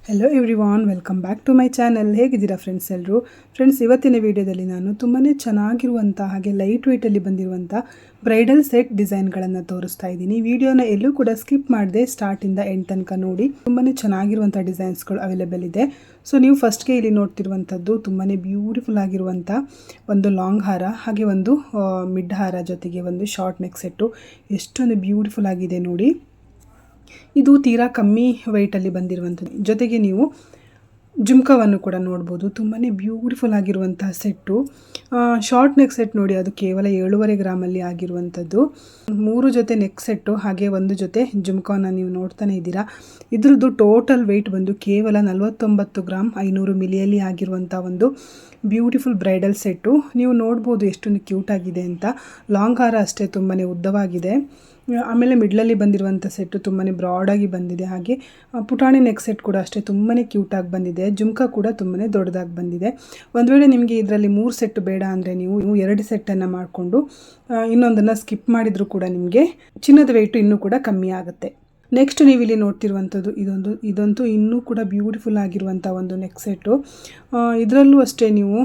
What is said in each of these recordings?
Hello everyone, welcome back to my channel. ಹೇಗಿದ್ದೀರಾ friends ಎಲ್ಲರೂ? Friends, ಇವತ್ತಿನ ವಿಡಿಯೋದಲ್ಲಿ ನಾನು ತುಂಬಾ ಚೆನ್ನಾಗಿರುವಂಥ ಹಾಗೆ ಲೈಟ್ ವೆಯ್ಟಲ್ಲಿ ಬಂದಿರುವಂಥ ಬ್ರೈಡಲ್ ಸೆಟ್ ಡಿಸೈನ್ಗಳನ್ನು ತೋರಿಸ್ತಾ ಇದ್ದೀನಿ. ವಿಡಿಯೋನ ಎಲ್ಲೂ ಕೂಡ ಸ್ಕಿಪ್ ಮಾಡದೆ ಸ್ಟಾರ್ಟಿಂದ ಎಂಡ್ ತನಕ ನೋಡಿ. ತುಂಬಾ ಚೆನ್ನಾಗಿರುವಂಥ ಡಿಸೈನ್ಸ್ಗಳು ಅವೈಲೇಬಲ್ ಇದೆ. ಸೊ ನೀವು ಫಸ್ಟ್ಗೆ ಇಲ್ಲಿ ನೋಡ್ತಿರುವಂಥದ್ದು ತುಂಬಾ ಬ್ಯೂಟಿಫುಲ್ ಆಗಿರುವಂಥ ಒಂದು ಲಾಂಗ್ ಹಾರ, ಹಾಗೆ ಒಂದು ಮಿಡ್ ಹಾರ, ಜೊತೆಗೆ ಒಂದು ಶಾರ್ಟ್ ನೆಕ್ ಸೆಟ್ಟು. ಎಷ್ಟೊಂದು ಬ್ಯೂಟಿಫುಲ್ ಆಗಿದೆ ನೋಡಿ. ಇದು ತೀರಾ ಕಮ್ಮಿ ವೆಯ್ಟಲ್ಲಿ ಬಂದಿರುವಂಥದ್ದು. ಜೊತೆಗೆ ನೀವು ಜುಮ್ಕವನ್ನು ಕೂಡ ನೋಡ್ಬೋದು. ತುಂಬಾ ಬ್ಯೂಟಿಫುಲ್ ಆಗಿರುವಂತಹ ಸೆಟ್ಟು. ಶಾರ್ಟ್ ನೆಕ್ ಸೆಟ್ ನೋಡಿ, ಅದು ಕೇವಲ 7.5 ಗ್ರಾಮಲ್ಲಿ ಆಗಿರುವಂಥದ್ದು. 3 ಜೊತೆ ನೆಕ್ ಸೆಟ್ಟು ಹಾಗೆ ಒಂದು ಜೊತೆ ಜುಮ್ಕವನ್ನು ನೀವು ನೋಡ್ತಾನೆ ಇದ್ದೀರಾ. ಇದ್ರದ್ದು ಟೋಟಲ್ ವೆಯ್ಟ್ ಬಂದು ಕೇವಲ 49 ಗ್ರಾಮ್ 500 ಮಿಲಿಯಲ್ಲಿ ಆಗಿರುವಂಥ ಒಂದು ಬ್ಯೂಟಿಫುಲ್ ಬ್ರೈಡಲ್ ಸೆಟ್ಟು. ನೀವು ನೋಡ್ಬೋದು ಎಷ್ಟೊಂದು ಕ್ಯೂಟ್ ಆಗಿದೆ ಅಂತ. ಲಾಂಗ್ ಹಾರ ಅಷ್ಟೇ ತುಂಬಾ ಉದ್ದವಾಗಿದೆ. ಆಮೇಲೆ ಮಿಡ್ಲಲ್ಲಿ ಬಂದಿರುವಂಥ ಸೆಟ್ಟು ತುಂಬಾ ಬ್ರಾಡಾಗಿ ಬಂದಿದೆ. ಹಾಗೆ ಪುಟಾಣಿ ನೆಕ್ ಸೆಟ್ ಕೂಡ ಅಷ್ಟೇ ತುಂಬಾ ಕ್ಯೂಟಾಗಿ ಬಂದಿದೆ. ಜುಮ್ಕಾ ಕೂಡ ತುಂಬಾ ದೊಡ್ಡದಾಗಿ ಬಂದಿದೆ. ಒಂದು ವೇಳೆ ನಿಮಗೆ ಇದರಲ್ಲಿ 3 ಸೆಟ್ ಬೇಡ ಅಂದರೆ ನೀವು 2 ಸೆಟ್ಟನ್ನು ಮಾಡಿಕೊಂಡು ಇನ್ನೊಂದನ್ನು ಸ್ಕಿಪ್ ಮಾಡಿದರೂ ಕೂಡ ನಿಮಗೆ ಚಿನ್ನದ ವೆಯ್ಟು ಇನ್ನೂ ಕೂಡ ಕಮ್ಮಿ ಆಗುತ್ತೆ. ನೆಕ್ಸ್ಟ್ ನೀವು ಇಲ್ಲಿ ನೋಡ್ತಿರುವಂಥದ್ದು ಇದಂತೂ ಇನ್ನೂ ಕೂಡ ಬ್ಯೂಟಿಫುಲ್ ಆಗಿರುವಂಥ ಒಂದು ನೆಕ್ ಸೆಟ್ಟು. ಇದರಲ್ಲೂ ಅಷ್ಟೇ ನೀವು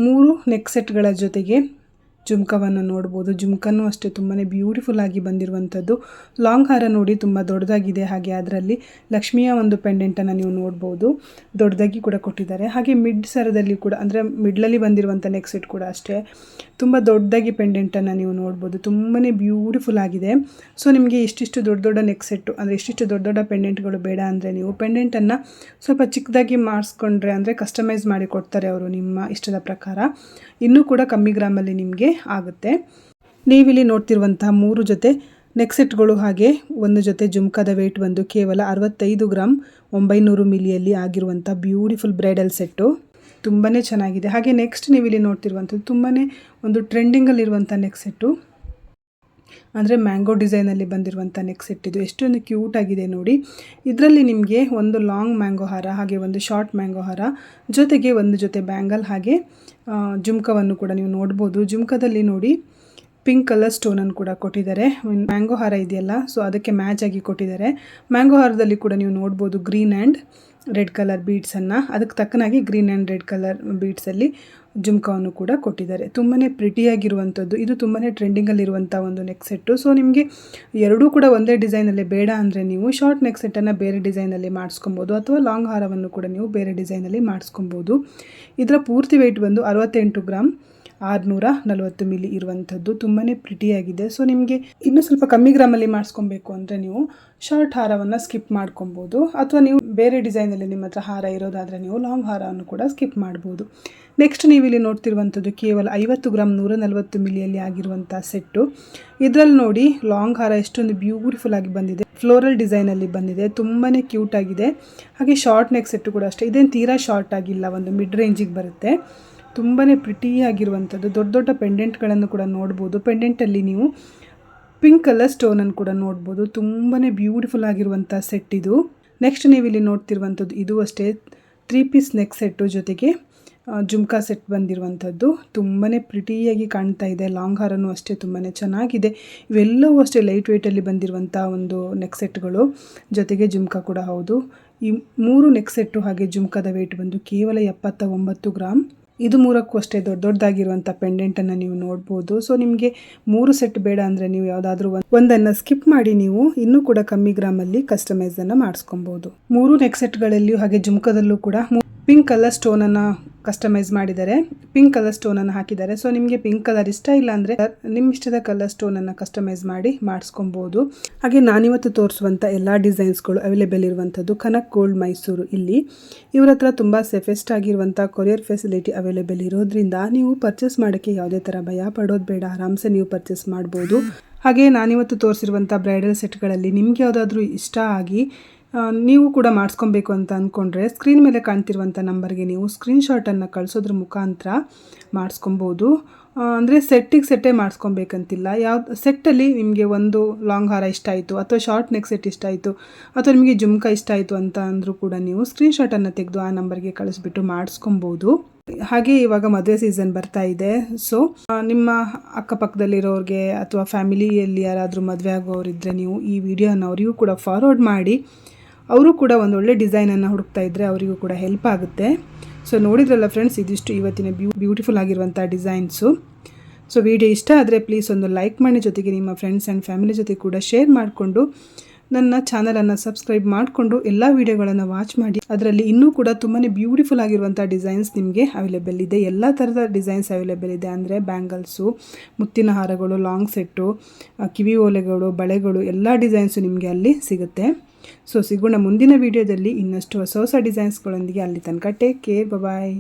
3 ನೆಕ್ ಸೆಟ್ಗಳ ಜೊತೆಗೆ ಜುಮ್ಕವನ್ನು ನೋಡ್ಬೋದು. ಜುಮ್ಕನೂ ಅಷ್ಟೇ ತುಂಬಾ ಬ್ಯೂಟಿಫುಲ್ ಆಗಿ ಬಂದಿರುವಂಥದ್ದು. ಲಾಂಗ್ ಹಾರ ನೋಡಿ ತುಂಬ ದೊಡ್ಡದಾಗಿದೆ. ಹಾಗೆ ಅದರಲ್ಲಿ ಲಕ್ಷ್ಮಿಯ ಒಂದು ಪೆಂಡೆಂಟನ್ನು ನೀವು ನೋಡ್ಬೋದು, ದೊಡ್ಡದಾಗಿ ಕೂಡ ಕೊಟ್ಟಿದ್ದಾರೆ. ಹಾಗೆ ಮಿಡ್ ಸರದಲ್ಲಿ ಕೂಡ, ಅಂದರೆ ಮಿಡ್ಲಲ್ಲಿ ಬಂದಿರುವಂಥ ನೆಕ್ ಸೆಟ್ ಕೂಡ ಅಷ್ಟೇ ತುಂಬ ದೊಡ್ಡದಾಗಿ ಪೆಂಡೆಂಟನ್ನು ನೀವು ನೋಡ್ಬೋದು. ತುಂಬಾ ಬ್ಯೂಟಿಫುಲ್ ಆಗಿದೆ. ಸೊ ನಿಮಗೆ ಇಷ್ಟಿಷ್ಟು ದೊಡ್ಡ ನೆಕ್ ಸೆಟ್ಟು, ಅಂದರೆ ಇಷ್ಟಿಷ್ಟು ದೊಡ್ಡ ಪೆಂಡೆಂಟ್ಗಳು ಬೇಡ ಅಂದರೆ ನೀವು ಪೆಂಡೆಂಟನ್ನು ಸ್ವಲ್ಪ ಚಿಕ್ಕದಾಗಿ ಮಾಡಿಸ್ಕೊಂಡ್ರೆ, ಅಂದರೆ ಕಸ್ಟಮೈಸ್ ಮಾಡಿ ಕೊಡ್ತಾರೆ ಅವರು ನಿಮ್ಮ ಇಷ್ಟದ ಪ್ರಕಾರ. ಇನ್ನೂ ಕೂಡ ಕಮ್ಮಿ ಗ್ರಾಮಲ್ಲಿ ನಿಮಗೆ ಆಗುತ್ತೆ. ನೀವಿಲ್ಲಿ ನೋಡ್ತಿರುವಂತಹ 3 ಜೊತೆ ನೆಕ್ ಸೆಟ್ಗಳು ಹಾಗೆ ಒಂದು ಜೊತೆ ಜುಮ್ಕಾದ ವೆಯ್ಟ್ ಬಂದು ಕೇವಲ 65 ಗ್ರಾಮ್ 900 ಮಿಲಿಯಲ್ಲಿ ಆಗಿರುವಂಥ ಬ್ಯೂಟಿಫುಲ್ ಬ್ರೈಡಲ್ ಸೆಟ್ಟು. ತುಂಬಾ ಚೆನ್ನಾಗಿದೆ. ಹಾಗೆ ನೆಕ್ಸ್ಟ್ ನೀವಿಲ್ಲಿ ನೋಡ್ತಿರುವಂಥದ್ದು ತುಂಬಾ ಒಂದು ಟ್ರೆಂಡಿಂಗಲ್ಲಿರುವಂಥ ನೆಕ್ ಸೆಟ್ಟು, ಅಂದರೆ ಮ್ಯಾಂಗೋ ಡಿಸೈನಲ್ಲಿ ಬಂದಿರುವಂಥ ನೆಕ್ ಸೆಟ್. ಇದು ಎಷ್ಟೊಂದು ಕ್ಯೂಟ್ ಆಗಿದೆ ನೋಡಿ. ಇದರಲ್ಲಿ ನಿಮಗೆ ಒಂದು ಲಾಂಗ್ ಮ್ಯಾಂಗೋ ಹಾರ ಹಾಗೆ ಒಂದು ಶಾರ್ಟ್ ಮ್ಯಾಂಗೋ ಹಾರ, ಜೊತೆಗೆ ಒಂದು ಜೊತೆ ಬ್ಯಾಂಗಲ್ ಹಾಗೆ ಜುಮ್ಕವನ್ನು ಕೂಡ ನೀವು ನೋಡ್ಬೋದು. ಜುಮ್ಕದಲ್ಲಿ ನೋಡಿ ಪಿಂಕ್ ಕಲರ್ ಸ್ಟೋನನ್ನು ಕೂಡ ಕೊಟ್ಟಿದ್ದಾರೆ. ಮ್ಯಾಂಗೋ ಹಾರ ಇದೆಯಲ್ಲ, ಸೊ ಅದಕ್ಕೆ ಮ್ಯಾಚ್ ಆಗಿ ಕೊಟ್ಟಿದ್ದಾರೆ. ಮ್ಯಾಂಗೋ ಹಾರದಲ್ಲಿ ಕೂಡ ನೀವು ನೋಡ್ಬೋದು ಗ್ರೀನ್ ಆ್ಯಂಡ್ ರೆಡ್ ಕಲರ್ ಬೀಡ್ಸನ್ನು, ಅದಕ್ಕೆ ತಕ್ಕನಾಗಿ ಗ್ರೀನ್ ಆ್ಯಂಡ್ ರೆಡ್ ಕಲರ್ ಬೀಡ್ಸಲ್ಲಿ ಜುಮ್ಕವನ್ನು ಕೂಡ ಕೊಟ್ಟಿದ್ದಾರೆ. ತುಂಬಾ ಪ್ರಿಟಿಯಾಗಿರುವಂಥದ್ದು. ಇದು ತುಂಬಾ ಟ್ರೆಂಡಿಂಗಲ್ಲಿರುವಂಥ ಒಂದು ನೆಕ್ ಸೆಟ್ಟು. ಸೊ ನಿಮಗೆ ಎರಡೂ ಕೂಡ ಒಂದೇ ಡಿಸೈನಲ್ಲಿ ಬೇಡ ಅಂದರೆ ನೀವು ಶಾರ್ಟ್ ನೆಕ್ ಸೆಟ್ಟನ್ನು ಬೇರೆ ಡಿಸೈನಲ್ಲಿ ಮಾಡಿಸ್ಕೊಬೋದು, ಅಥವಾ ಲಾಂಗ್ ಹಾರವನ್ನು ಕೂಡ ನೀವು ಬೇರೆ ಡಿಸೈನಲ್ಲಿ ಮಾಡಿಸ್ಕೊಬೋದು. ಇದರ ಪೂರ್ತಿ ವೆಯ್ಟ್ ಬಂದು 68 ಗ್ರಾಮ್ 640 ಮಿಲಿ ಇರುವಂಥದ್ದು. ತುಂಬಾ ಪ್ರಿಟಿಯಾಗಿದೆ. ಸೊ ನಿಮಗೆ ಇನ್ನೂ ಸ್ವಲ್ಪ ಕಮ್ಮಿ ಗ್ರಾಮಲ್ಲಿ ಮಾಡಿಸ್ಕೊಬೇಕು ಅಂದರೆ ನೀವು ಶಾರ್ಟ್ ಹಾರವನ್ನು ಸ್ಕಿಪ್ ಮಾಡ್ಕೊಬೋದು, ಅಥವಾ ನೀವು ಬೇರೆ ಡಿಸೈನಲ್ಲಿ ನಿಮ್ಮ ಹತ್ರ ಹಾರ ಇರೋದಾದರೆ ನೀವು ಲಾಂಗ್ ಹಾರವನ್ನು ಕೂಡ ಸ್ಕಿಪ್ ಮಾಡ್ಬೋದು. ನೆಕ್ಸ್ಟ್ ನೀವು ಇಲ್ಲಿ ನೋಡ್ತಿರುವಂಥದ್ದು ಕೇವಲ 50 ಗ್ರಾಮ್ 140 ಮಿಲಿಯಲ್ಲಿ ಆಗಿರುವಂಥ ಸೆಟ್ಟು. ಇದರಲ್ಲಿ ನೋಡಿ ಲಾಂಗ್ ಹಾರ ಎಷ್ಟೊಂದು ಬ್ಯೂಟಿಫುಲ್ ಆಗಿ ಬಂದಿದೆ. ಫ್ಲೋರಲ್ ಡಿಸೈನಲ್ಲಿ ಬಂದಿದೆ. ತುಂಬಾ ಕ್ಯೂಟ್ ಆಗಿದೆ. ಹಾಗೆ ಶಾರ್ಟ್ ನೆಕ್ ಸೆಟ್ಟು ಕೂಡ ಅಷ್ಟೇ. ಇದೇನು ತೀರಾ ಶಾರ್ಟ್ ಆಗಿಲ್ಲ, ಒಂದು ಮಿಡ್ ರೇಂಜಿಗೆ ಬರುತ್ತೆ. ತುಂಬಾ ಪ್ರಿಟಿಯಾಗಿರುವಂಥದ್ದು. ದೊಡ್ಡ ಪೆಂಡೆಂಟ್ಗಳನ್ನು ಕೂಡ ನೋಡ್ಬೋದು. ಪೆಂಡೆಂಟಲ್ಲಿ ನೀವು ಪಿಂಕ್ ಕಲರ್ ಸ್ಟೋನನ್ನು ಕೂಡ ನೋಡ್ಬೋದು. ತುಂಬಾ ಬ್ಯೂಟಿಫುಲ್ ಆಗಿರುವಂಥ ಸೆಟ್ ಇದು. ನೆಕ್ಸ್ಟ್ ನೀವು ಇಲ್ಲಿ ನೋಡ್ತಿರುವಂಥದ್ದು ಇದು ಅಷ್ಟೇ 3 ಪೀಸ್ ನೆಕ್ ಸೆಟ್ಟು, ಜೊತೆಗೆ ಜುಮ್ಕಾ ಸೆಟ್ ಬಂದಿರುವಂಥದ್ದು. ತುಂಬಾ ಪ್ರಿಟಿಯಾಗಿ ಕಾಣ್ತಾ ಇದೆ. ಲಾಂಗ್ ಹಾರನೂ ಅಷ್ಟೇ ತುಂಬಾ ಚೆನ್ನಾಗಿದೆ. ಇವೆಲ್ಲವೂ ಅಷ್ಟೇ ಲೈಟ್ ವೆಯ್ಟಲ್ಲಿ ಬಂದಿರುವಂಥ ಒಂದು ನೆಕ್ ಸೆಟ್ಗಳು, ಜೊತೆಗೆ ಜುಮ್ಕಾ ಕೂಡ ಹೌದು. ಈ 3 ನೆಕ್ ಸೆಟ್ಟು ಹಾಗೆ ಜುಮ್ಕಾದ ವೆಯ್ಟ್ ಬಂದು ಕೇವಲ 79 ಗ್ರಾಮ್. ಇದು 3ಕ್ಕೂ ಅಷ್ಟೇ ದೊಡ್ಡದಾಗಿರುವಂಥ ಪೆಂಡೆಂಟನ್ನು ನೀವು ನೋಡ್ಬೋದು. ಸೊ ನಿಮಗೆ 3 ಸೆಟ್ ಬೇಡ ಅಂದರೆ ನೀವು ಯಾವುದಾದ್ರೂ ಒಂದನ್ನು ಸ್ಕಿಪ್ ಮಾಡಿ ನೀವು ಇನ್ನೂ ಕೂಡ ಕಮ್ಮಿ ಗ್ರಾಮಲ್ಲಿ ಕಸ್ಟಮೈಸನ್ನು ಮಾಡಿಸ್ಕೊಬೋದು. 3 ನೆಕ್ ಸೆಟ್ಗಳಲ್ಲಿಯೂ ಹಾಗೆ ಜುಮ್ಕದಲ್ಲೂ ಕೂಡ ಪಿಂಕ್ ಕಲರ್ ಸ್ಟೋನನ್ನು ಕಸ್ಟಮೈಸ್ ಮಾಡಿದ್ದಾರೆ, ಪಿಂಕ್ ಕಲರ್ ಸ್ಟೋನನ್ನು ಹಾಕಿದ್ದಾರೆ. ಸೊ ನಿಮಗೆ ಪಿಂಕ್ ಕಲರ್ ಇಷ್ಟ ಇಲ್ಲ ಅಂದರೆ ನಿಮ್ಮ ಇಷ್ಟದ ಕಲರ್ ಸ್ಟೋನನ್ನು ಕಸ್ಟಮೈಸ್ ಮಾಡಿ ಮಾಡಿಸ್ಕೊಬೋದು. ಹಾಗೆ ನಾನಿವತ್ತು ತೋರಿಸುವಂಥ ಎಲ್ಲ ಡಿಸೈನ್ಸ್ಗಳು ಅವೈಲೇಬಲ್ ಇರುವಂಥದ್ದು ಕನಕ್ ಗೋಲ್ಡ್ ಮೈಸೂರು. ಇಲ್ಲಿ ಇವರ ಹತ್ರ ತುಂಬ ಸೇಫೆಸ್ಟ್ ಆಗಿರುವಂಥ ಕೊರಿಯರ್ ಫೆಸಿಲಿಟಿ ಅವೈಲೇಬಲ್ ಇರೋದ್ರಿಂದ ನೀವು ಪರ್ಚೇಸ್ ಮಾಡೋಕ್ಕೆ ಯಾವುದೇ ಥರ ಭಯ ಪಡೋದು ಬೇಡ. ಆರಾಮ್ಸೆ ನೀವು ಪರ್ಚೇಸ್ ಮಾಡ್ಬೋದು. ಹಾಗೆ ನಾನಿವತ್ತು ತೋರಿಸಿರುವಂಥ ಬ್ರೈಡಲ್ ಸೆಟ್ಗಳಲ್ಲಿ ನಿಮ್ಗೆ ಯಾವುದಾದ್ರೂ ಇಷ್ಟ ಆಗಿ ನೀವು ಕೂಡ ಮಾಡಿಸ್ಕೊಬೇಕು ಅಂತ ಅಂದ್ಕೊಂಡ್ರೆ ಸ್ಕ್ರೀನ್ ಮೇಲೆ ಕಾಣ್ತಿರುವಂಥ ನಂಬರ್ಗೆ ನೀವು ಸ್ಕ್ರೀನ್ಶಾಟನ್ನು ಕಳಿಸೋದ್ರ ಮುಖಾಂತರ ಮಾಡಿಸ್ಕೊಬೋದು. ಅಂದರೆ ಸೆಟ್ಟೇ ಮಾಡಿಸ್ಕೊಬೇಕಂತಿಲ್ಲ. ಯಾವ ಸೆಟ್ಟಲ್ಲಿ ನಿಮಗೆ ಒಂದು ಲಾಂಗ್ ಹಾರ ಇಷ್ಟ ಆಯಿತು, ಅಥವಾ ಶಾರ್ಟ್ ನೆಕ್ ಸೆಟ್ ಇಷ್ಟ ಆಯಿತು, ಅಥವಾ ನಿಮಗೆ ಜುಮ್ಕಾ ಇಷ್ಟ ಆಯಿತು ಅಂತ ಅಂದರೂ ಕೂಡ ನೀವು ಸ್ಕ್ರೀನ್ಶಾಟನ್ನು ತೆಗೆದು ಆ ನಂಬರ್ಗೆ ಕಳಿಸ್ಬಿಟ್ಟು ಮಾಡಿಸ್ಕೊಬೋದು. ಹಾಗೆ ಇವಾಗ ಮದುವೆ ಸೀಸನ್ ಬರ್ತಾ ಇದೆ. ಸೊ ನಿಮ್ಮ ಅಕ್ಕಪಕ್ಕದಲ್ಲಿರೋರಿಗೆ ಅಥವಾ ಫ್ಯಾಮಿಲಿಯಲ್ಲಿ ಯಾರಾದರೂ ಮದುವೆ ಆಗೋರಿದ್ದರೆ ನೀವು ಈ ವಿಡಿಯೋನ ಅವರಿಗೂ ಕೂಡ ಫಾರ್ವರ್ಡ್ ಮಾಡಿ ಅವರು ಕೂಡ ಒಂದು ಒಳ್ಳೆ ಡಿಸೈನನ್ನು ಹುಡುಕ್ತಾ ಇದ್ದರೆ ಅವರಿಗೂ ಕೂಡ ಹೆಲ್ಪ್ ಆಗುತ್ತೆ. ಸೊ ನೋಡಿದ್ರಲ್ಲ ಫ್ರೆಂಡ್ಸ್, ಇದಿಷ್ಟು ಇವತ್ತಿನ ಬ್ಯೂಟಿಫುಲ್ ಆಗಿರುವಂಥ ಡಿಸೈನ್ಸು. ಸೊ ವಿಡಿಯೋ ಇಷ್ಟ ಆದರೆ ಪ್ಲೀಸ್ ಒಂದು ಲೈಕ್ ಮಾಡಿ, ಜೊತೆಗೆ ನಿಮ್ಮ ಫ್ರೆಂಡ್ಸ್ ಆ್ಯಂಡ್ ಫ್ಯಾಮಿಲಿ ಜೊತೆ ಕೂಡ ಶೇರ್ ಮಾಡಿಕೊಂಡು ನನ್ನ ಚಾನಲನ್ನು ಸಬ್ಸ್ಕ್ರೈಬ್ ಮಾಡಿಕೊಂಡು ಎಲ್ಲ ವೀಡಿಯೋಗಳನ್ನು ವಾಚ್ ಮಾಡಿ. ಅದರಲ್ಲಿ ಇನ್ನೂ ಕೂಡ ತುಂಬಾ ಬ್ಯೂಟಿಫುಲ್ ಆಗಿರುವಂಥ ಡಿಸೈನ್ಸ್ ನಿಮಗೆ ಅವೈಲೇಬಲ್ ಇದೆ. ಎಲ್ಲ ಥರದ ಡಿಸೈನ್ಸ್ ಅವೈಲೇಬಲ್ ಇದೆ. ಅಂದರೆ ಬ್ಯಾಂಗಲ್ಸು, ಮುತ್ತಿನ ಹಾರಗಳು, ಲಾಂಗ್ ಸೆಟ್ಟು, ಕಿವಿ ಓಲೆಗಳು, ಬಳೆಗಳು, ಎಲ್ಲ ಡಿಸೈನ್ಸು ನಿಮಗೆ ಅಲ್ಲಿ ಸಿಗುತ್ತೆ. ಸೊ ಸಿಗೋಣ ಮುಂದಿನ ವೀಡಿಯೋದಲ್ಲಿ ಇನ್ನಷ್ಟು ಹೊಸ ಹೊಸ ಡಿಸೈನ್ಸ್ಗಳೊಂದಿಗೆ. ಅಲ್ಲಿ ತನಕ ಟೇಕ್ ಕೇರ್, ಬಾಯ್.